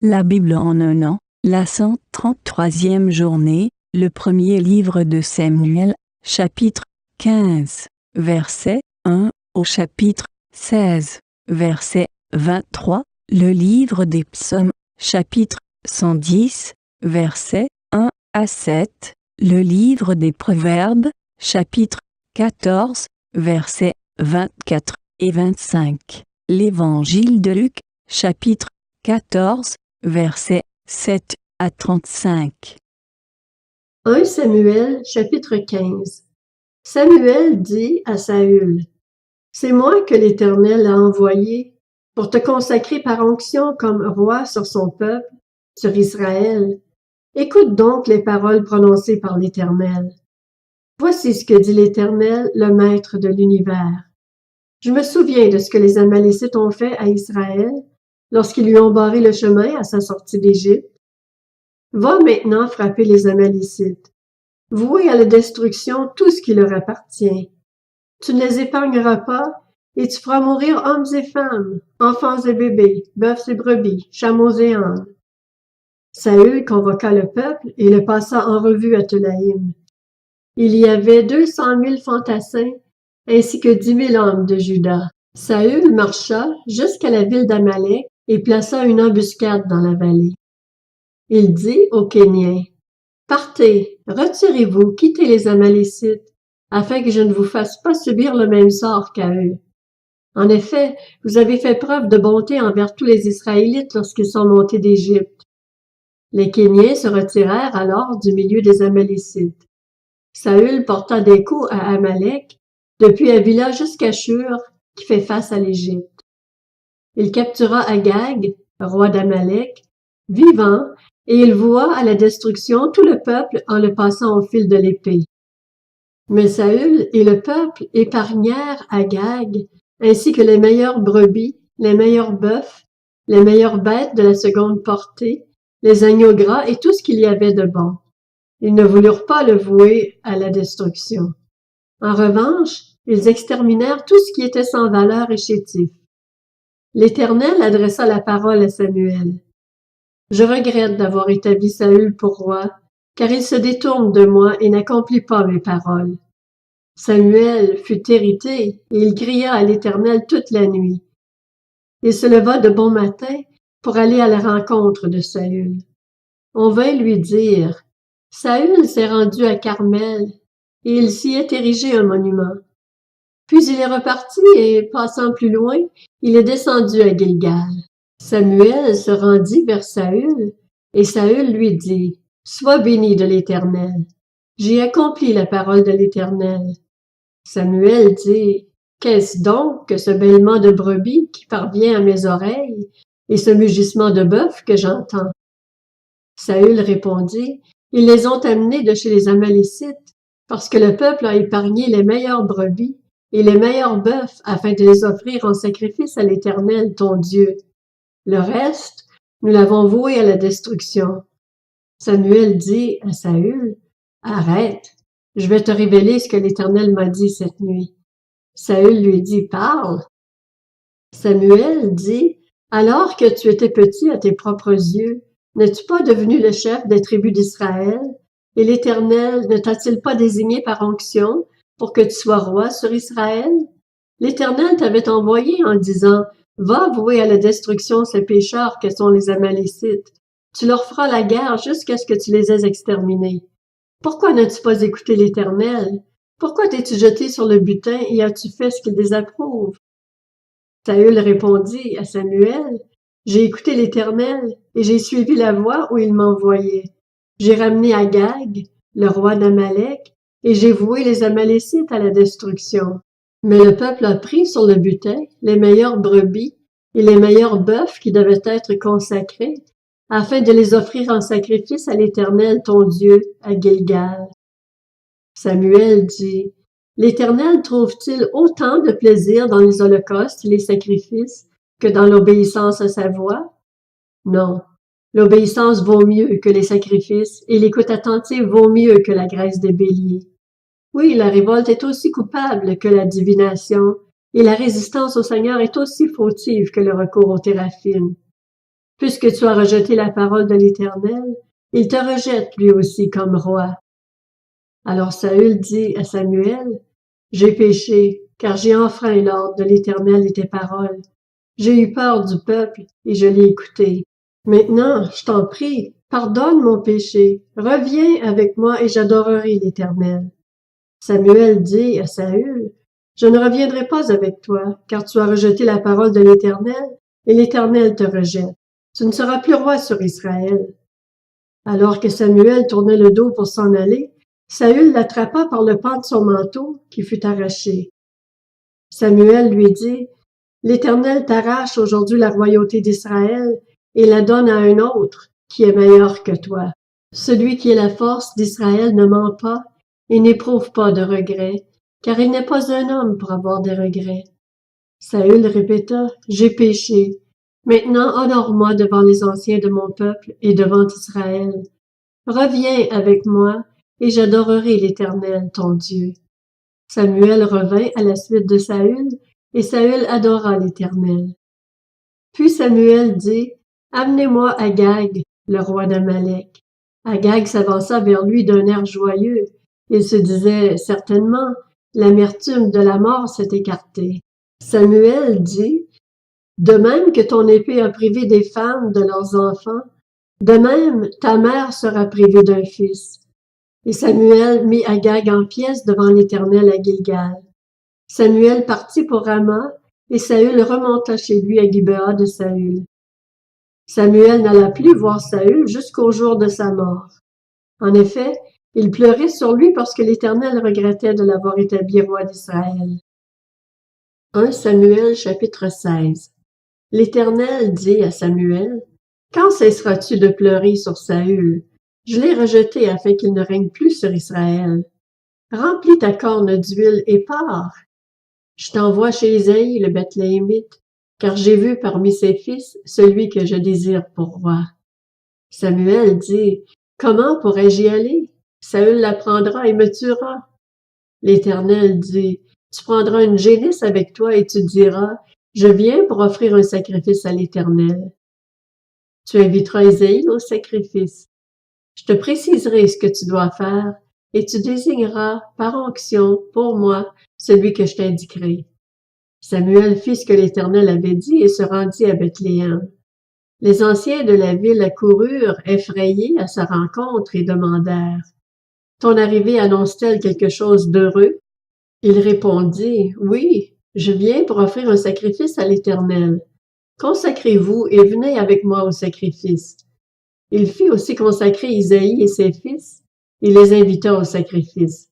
La Bible en un an, la 133e journée, le premier livre de Samuel, chapitre 15, verset 1 au chapitre 16, verset 23, le livre des psaumes, chapitre 110, verset 1 à 7, le livre des proverbes, chapitre 14, versets 24 et 25, l'évangile de Luc, chapitre 14, versets 7 à 35. 1 Samuel, chapitre 15. Samuel dit à Saül, « C'est moi que l'Éternel a envoyé pour te consacrer par onction comme roi sur son peuple, sur Israël. Écoute donc les paroles prononcées par l'Éternel. Voici ce que dit l'Éternel, le Maître de l'univers. Je me souviens de ce que les Amalécites ont fait à Israël lorsqu'ils lui ont barré le chemin à sa sortie d'Égypte. Va maintenant frapper les Amalécites. Vouer à la destruction tout ce qui leur appartient. Tu ne les épargneras pas, et tu feras mourir hommes et femmes, enfants et bébés, bœufs et brebis, chameaux et ânes. » Saül convoqua le peuple et le passa en revue à Telaïm. Il y avait 200 000 fantassins, ainsi que 10 000 hommes de Juda. Saül marcha jusqu'à la ville d'Amalek et plaça une embuscade dans la vallée. Il dit aux Kéniens, « Partez, retirez-vous, quittez les Amalécites, afin que je ne vous fasse pas subir le même sort qu'à eux. En effet, vous avez fait preuve de bonté envers tous les Israélites lorsqu'ils sont montés d'Égypte. » Les Kéniens se retirèrent alors du milieu des Amalécites. Saül porta des coups à Amalek, depuis Havila jusqu'à Shur, qui fait face à l'Égypte. Il captura Agag, roi d'Amalek, vivant, et il voua à la destruction tout le peuple en le passant au fil de l'épée. Mais Saül et le peuple épargnèrent Agag, ainsi que les meilleures brebis, les meilleurs bœufs, les meilleures bêtes de la seconde portée, les agneaux gras et tout ce qu'il y avait de bon. Ils ne voulurent pas le vouer à la destruction. En revanche, ils exterminèrent tout ce qui était sans valeur et chétif. L'Éternel adressa la parole à Samuel. « Je regrette d'avoir établi Saül pour roi, car il se détourne de moi et n'accomplit pas mes paroles. » Samuel fut irrité et il cria à l'Éternel toute la nuit. Il se leva de bon matin pour aller à la rencontre de Saül. On vint lui dire, « Saül s'est rendu à Carmel et il s'y est érigé un monument. » Puis il est reparti et, passant plus loin, il est descendu à Gilgal. Samuel se rendit vers Saül et Saül lui dit, « Sois béni de l'Éternel. J'ai accompli la parole de l'Éternel. » Samuel dit, « Qu'est-ce donc que ce bêlement de brebis qui parvient à mes oreilles et ce mugissement de bœuf que j'entends? » Saül répondit, « Ils les ont amenés de chez les Amalécites, parce que le peuple a épargné les meilleures brebis et les meilleurs bœufs afin de les offrir en sacrifice à l'Éternel, ton Dieu. Le reste, nous l'avons voué à la destruction. » Samuel dit à Saül, « Arrête, je vais te révéler ce que l'Éternel m'a dit cette nuit. » Saül lui dit, « Parle. » Samuel dit, « Alors que tu étais petit à tes propres yeux, n'es-tu pas devenu le chef des tribus d'Israël? Et l'Éternel ne t'a-t-il pas désigné par onction pour que tu sois roi sur Israël? L'Éternel t'avait envoyé en disant, « Va vouer à la destruction ces pécheurs que sont les Amalécites. Tu leur feras la guerre jusqu'à ce que tu les aies exterminés. Pourquoi n'as-tu pas écouté l'Éternel? Pourquoi t'es-tu jeté sur le butin et as-tu fait ce qu'il désapprouve? » Saül répondit à Samuel, « J'ai écouté l'Éternel et j'ai suivi la voie où il m'envoyait. J'ai ramené Agag, le roi d'Amalek, et j'ai voué les Amalécites à la destruction. Mais le peuple a pris sur le butin les meilleures brebis et les meilleurs bœufs qui devaient être consacrés, afin de les offrir en sacrifice à l'Éternel ton Dieu à Gilgal. » Samuel dit, « L'Éternel trouve-t-il autant de plaisir dans les holocaustes et les sacrifices que dans l'obéissance à sa voix? Non, l'obéissance vaut mieux que les sacrifices et l'écoute attentive vaut mieux que la graisse des béliers. Oui, la révolte est aussi coupable que la divination, et la résistance au Seigneur est aussi fautive que le recours aux téraphim. Puisque tu as rejeté la parole de l'Éternel, il te rejette lui aussi comme roi. » Alors Saül dit à Samuel, « J'ai péché, car j'ai enfreint l'ordre de l'Éternel et tes paroles. J'ai eu peur du peuple et je l'ai écouté. Maintenant, je t'en prie, pardonne mon péché, reviens avec moi et j'adorerai l'Éternel. » Samuel dit à Saül, « Je ne reviendrai pas avec toi, car tu as rejeté la parole de l'Éternel, et l'Éternel te rejette. Tu ne seras plus roi sur Israël. » Alors que Samuel tournait le dos pour s'en aller, Saül l'attrapa par le pan de son manteau, qui fut arraché. Samuel lui dit, « L'Éternel t'arrache aujourd'hui la royauté d'Israël et la donne à un autre, qui est meilleur que toi. Celui qui est la force d'Israël ne ment pas et n'éprouve pas de regrets, car il n'est pas un homme pour avoir des regrets. » Saül répéta, « J'ai péché. Maintenant honore-moi devant les anciens de mon peuple et devant Israël. Reviens avec moi, et j'adorerai l'Éternel, ton Dieu. » Samuel revint à la suite de Saül, et Saül adora l'Éternel. Puis Samuel dit, « Amenez-moi Agag, le roi d'Amalek. » Agag s'avança vers lui d'un air joyeux. Il se disait, certainement, l'amertume de la mort s'est écartée. Samuel dit, « De même que ton épée a privé des femmes de leurs enfants, de même ta mère sera privée d'un fils. » Et Samuel mit Agag en pièces devant l'Éternel à Gilgal. Samuel partit pour Rama, et Saül remonta chez lui à Gibéa de Saül. Samuel n'alla plus voir Saül jusqu'au jour de sa mort. En effet, il pleurait sur lui parce que l'Éternel regrettait de l'avoir établi roi d'Israël. 1 Samuel chapitre 16. L'Éternel dit à Samuel, « Quand cesseras-tu de pleurer sur Saül? Je l'ai rejeté afin qu'il ne règne plus sur Israël. Remplis ta corne d'huile et pars. Je t'envoie chez Isaïe le Bethléemite, car j'ai vu parmi ses fils celui que je désire pour roi. » Samuel dit, « Comment pourrais-je y aller? Saül l'apprendra et me tuera. » L'Éternel dit, « Tu prendras une génisse avec toi et tu diras, « Je viens pour offrir un sacrifice à l'Éternel. » Tu inviteras Isaïe au sacrifice. Je te préciserai ce que tu dois faire, et tu désigneras par onction pour moi celui que je t'indiquerai. Samuel fit ce que l'Éternel avait dit et se rendit à Bethléem. Les anciens de la ville accoururent, effrayés, à sa rencontre et demandèrent, « Ton arrivée annonce-t-elle quelque chose d'heureux? » Il répondit, « Oui, je viens pour offrir un sacrifice à l'Éternel. Consacrez-vous et venez avec moi au sacrifice. » Il fit aussi consacrer Isaïe et ses fils, et les invita au sacrifice.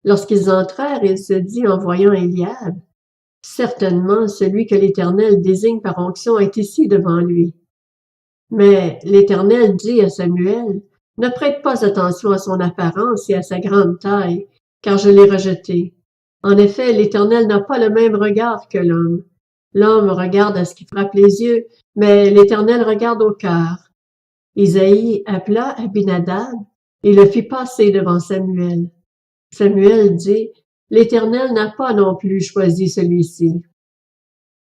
Lorsqu'ils entrèrent, il se dit en voyant Éliab, « Certainement, celui que l'Éternel désigne par onction est ici devant lui. » Mais l'Éternel dit à Samuel, « Ne prête pas attention à son apparence et à sa grande taille, car je l'ai rejeté. En effet, l'Éternel n'a pas le même regard que l'homme. L'homme regarde à ce qui frappe les yeux, mais l'Éternel regarde au cœur. » Isaïe appela Abinadab et le fit passer devant Samuel. Samuel dit, « L'Éternel n'a pas non plus choisi celui-ci. »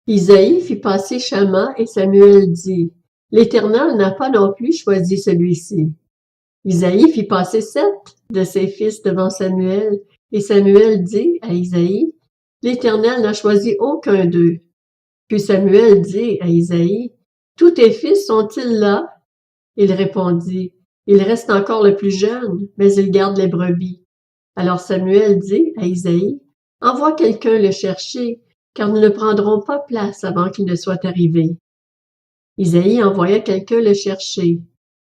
Isaïe fit passer Shama et Samuel dit, « L'Éternel n'a pas non plus choisi celui-ci. » Isaïe fit passer 7 de ses fils devant Samuel, et Samuel dit à Isaïe, « L'Éternel n'a choisi aucun d'eux. » Puis Samuel dit à Isaïe, « Tous tes fils sont-ils là? » Il répondit, « Il reste encore le plus jeune, mais il garde les brebis. » Alors Samuel dit à Isaïe, « Envoie quelqu'un le chercher, car nous ne prendrons pas place avant qu'il ne soit arrivé. » Isaïe envoya quelqu'un le chercher.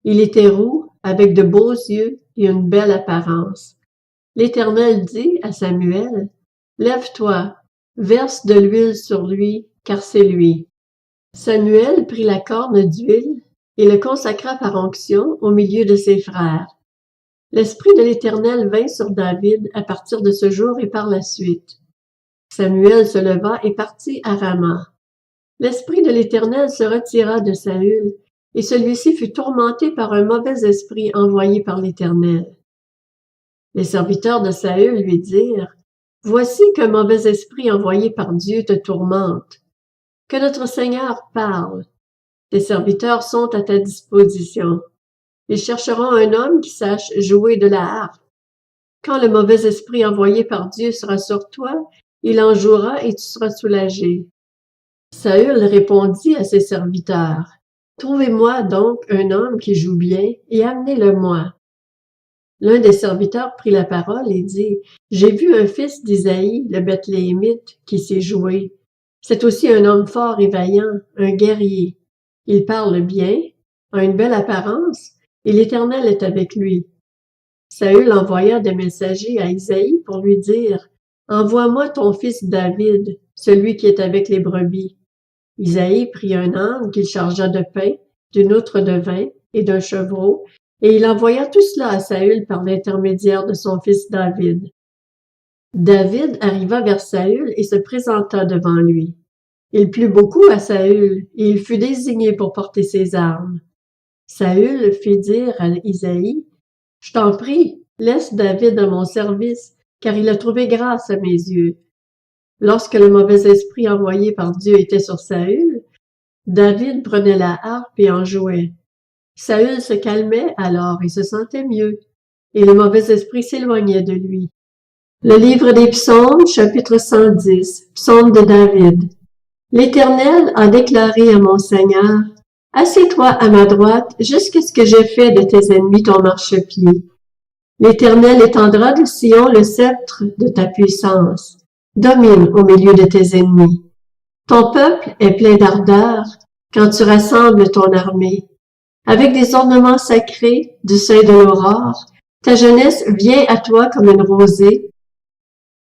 Il était roux, avec de beaux yeux et une belle apparence. L'Éternel dit à Samuel, « Lève-toi, verse de l'huile sur lui, car c'est lui. » Samuel prit la corne d'huile et le consacra par onction au milieu de ses frères. L'Esprit de l'Éternel vint sur David à partir de ce jour et par la suite. Samuel se leva et partit à Rama. L'Esprit de l'Éternel se retira de Saül, et celui-ci fut tourmenté par un mauvais esprit envoyé par l'Éternel. Les serviteurs de Saül lui dirent, « Voici qu'un mauvais esprit envoyé par Dieu te tourmente. Que notre Seigneur parle. » Tes serviteurs sont à ta disposition. Ils chercheront un homme qui sache jouer de la harpe. Quand le mauvais esprit envoyé par Dieu sera sur toi, il en jouera et tu seras soulagé. Saül répondit à ses serviteurs, Trouvez-moi donc un homme qui joue bien et amenez-le-moi. L'un des serviteurs prit la parole et dit, J'ai vu un fils d'Isaïe, le Bethléemite, qui sait jouer. C'est aussi un homme fort et vaillant, un guerrier. Il parle bien, a une belle apparence, et l'Éternel est avec lui. Saül envoya des messagers à Isaïe pour lui dire, Envoie-moi ton fils David, celui qui est avec les brebis. Isaïe prit un âne qu'il chargea de pain, d'une outre de vin et d'un chevreau, et il envoya tout cela à Saül par l'intermédiaire de son fils David. David arriva vers Saül et se présenta devant lui. Il plut beaucoup à Saül, et il fut désigné pour porter ses armes. Saül fit dire à Isaïe, Je t'en prie, laisse David à mon service, car il a trouvé grâce à mes yeux. Lorsque le mauvais esprit envoyé par Dieu était sur Saül, David prenait la harpe et en jouait. Saül se calmait alors et se sentait mieux, et le mauvais esprit s'éloignait de lui. Le livre des Psaumes, chapitre 110, Psaume de David. L'Éternel a déclaré à mon Seigneur, Assieds-toi à ma droite jusqu'à ce que j'aie fait de tes ennemis ton marchepied. L'Éternel étendra de Sion le sceptre de ta puissance. Domine au milieu de tes ennemis. Ton peuple est plein d'ardeur quand tu rassembles ton armée. Avec des ornements sacrés du sein de l'aurore, ta jeunesse vient à toi comme une rosée.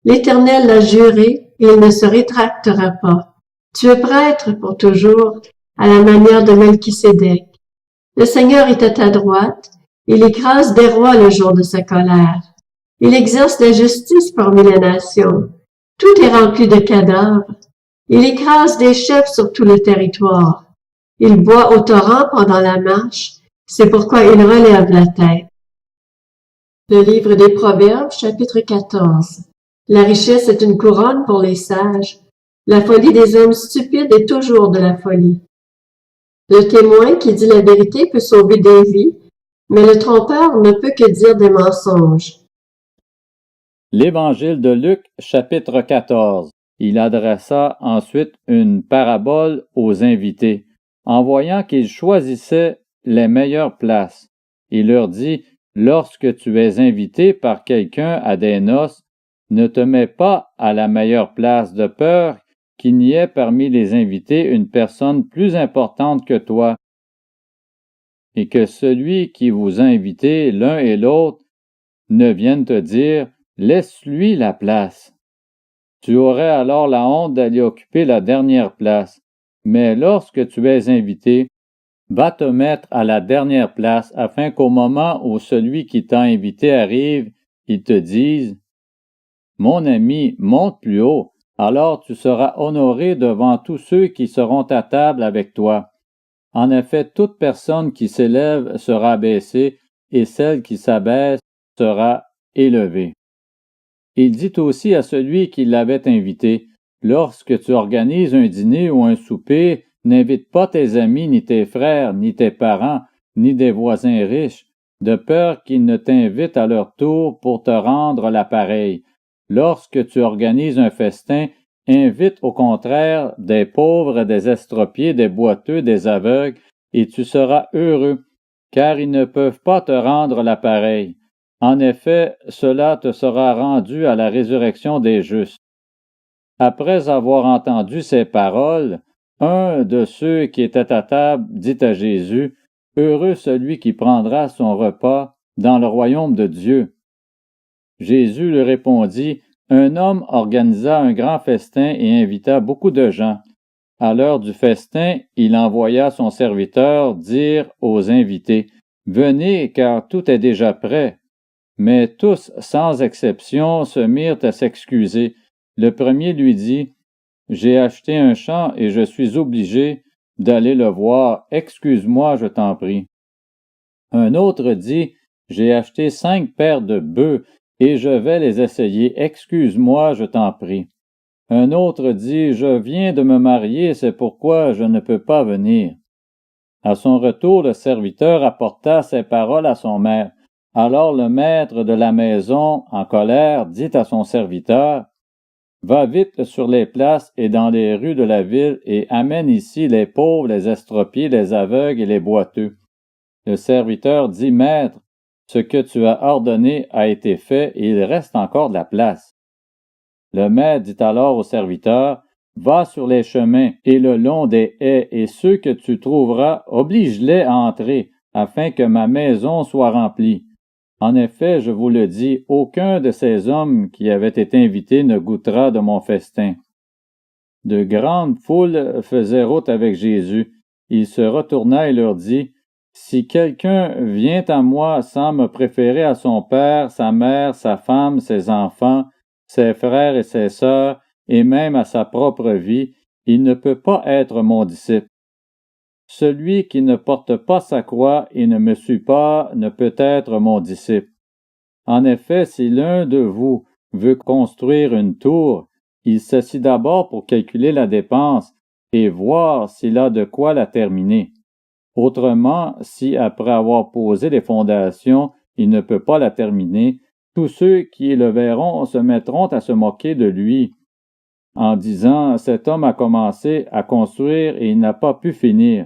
L'Éternel l'a juré et il ne se rétractera pas. Tu es prêtre pour toujours, à la manière de Melchisédek. Le Seigneur est à ta droite, il écrase des rois le jour de sa colère. Il exerce la justice parmi les nations. Tout est rempli de cadavres. Il écrase des chefs sur tout le territoire. Il boit au torrent pendant la marche. C'est pourquoi il relève la tête. Le livre des Proverbes, chapitre 14. La richesse est une couronne pour les sages. La folie des hommes stupides est toujours de la folie. Le témoin qui dit la vérité peut sauver des vies, mais le trompeur ne peut que dire des mensonges. L'Évangile de Luc, chapitre 14. Il adressa ensuite une parabole aux invités, en voyant qu'ils choisissaient les meilleures places. Il leur dit, « Lorsque tu es invité par quelqu'un à des noces, ne te mets pas à la meilleure place de peur qu'il n'y ait parmi les invités une personne plus importante que toi, et que celui qui vous a invité l'un et l'autre ne vienne te dire, laisse-lui la place. Tu aurais alors la honte d'aller occuper la dernière place. Mais lorsque tu es invité, va te mettre à la dernière place afin qu'au moment où celui qui t'a invité arrive, il te dise, Mon ami, monte plus haut, alors tu seras honoré devant tous ceux qui seront à table avec toi. En effet, toute personne qui s'élève sera abaissée, et celle qui s'abaisse sera élevée. Il dit aussi à celui qui l'avait invité, Lorsque tu organises un dîner ou un souper, n'invite pas tes amis, ni tes frères, ni tes parents, ni des voisins riches, de peur qu'ils ne t'invitent à leur tour pour te rendre l'appareil. Lorsque tu organises un festin, invite au contraire des pauvres, des estropiés, des boiteux, des aveugles, et tu seras heureux, car ils ne peuvent pas te rendre l'appareil. En effet, cela te sera rendu à la résurrection des justes. Après avoir entendu ces paroles, un de ceux qui étaient à table dit à Jésus, « Heureux celui qui prendra son repas dans le royaume de Dieu. » Jésus lui répondit, « Un homme organisa un grand festin et invita beaucoup de gens. À l'heure du festin, il envoya son serviteur dire aux invités, « Venez, car tout est déjà prêt. » Mais tous, sans exception, se mirent à s'excuser. Le premier lui dit, « J'ai acheté un champ et je suis obligé d'aller le voir. Excuse-moi, je t'en prie. » Un autre dit, « J'ai acheté 5 paires de bœufs et je vais les essayer. Excuse-moi, je t'en prie. » Un autre dit, « Je viens de me marier, c'est pourquoi je ne peux pas venir. » À son retour, le serviteur apporta ces paroles à son maître. Alors le maître de la maison, en colère, dit à son serviteur, « Va vite sur les places et dans les rues de la ville et amène ici les pauvres, les estropiés, les aveugles et les boiteux. » Le serviteur dit, « Maître, ce que tu as ordonné a été fait et il reste encore de la place. » Le maître dit alors au serviteur, « Va sur les chemins et le long des haies, et ceux que tu trouveras, oblige-les à entrer, afin que ma maison soit remplie. En effet, je vous le dis, aucun de ces hommes qui avaient été invités ne goûtera de mon festin. » De grandes foules faisaient route avec Jésus. Il se retourna et leur dit, « Si quelqu'un vient à moi sans me préférer à son père, sa mère, sa femme, ses enfants, ses frères et ses sœurs, et même à sa propre vie, il ne peut pas être mon disciple. Celui qui ne porte pas sa croix et ne me suit pas ne peut être mon disciple. En effet, si l'un de vous veut construire une tour, il s'assit d'abord pour calculer la dépense et voir s'il a de quoi la terminer. Autrement, si après avoir posé les fondations, il ne peut pas la terminer, tous ceux qui le verront se mettront à se moquer de lui, en disant « Cet homme a commencé à construire et il n'a pas pu finir. »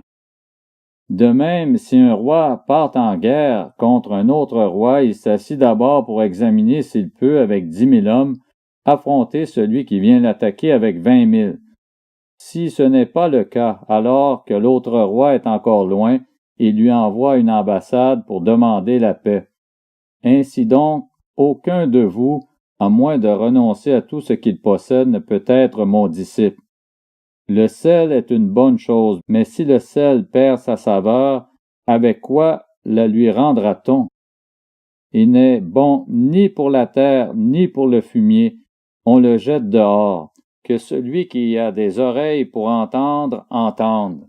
De même, si un roi part en guerre contre un autre roi, il s'assit d'abord pour examiner s'il peut, avec 10 000 hommes, affronter celui qui vient l'attaquer avec 20 000. Si ce n'est pas le cas, alors que l'autre roi est encore loin, il lui envoie une ambassade pour demander la paix. Ainsi donc, aucun de vous, à moins de renoncer à tout ce qu'il possède, ne peut être mon disciple. Le sel est une bonne chose, mais si le sel perd sa saveur, avec quoi la lui rendra-t-on? Il n'est bon ni pour la terre, ni pour le fumier, on le jette dehors. Que celui qui a des oreilles pour entendre, entende.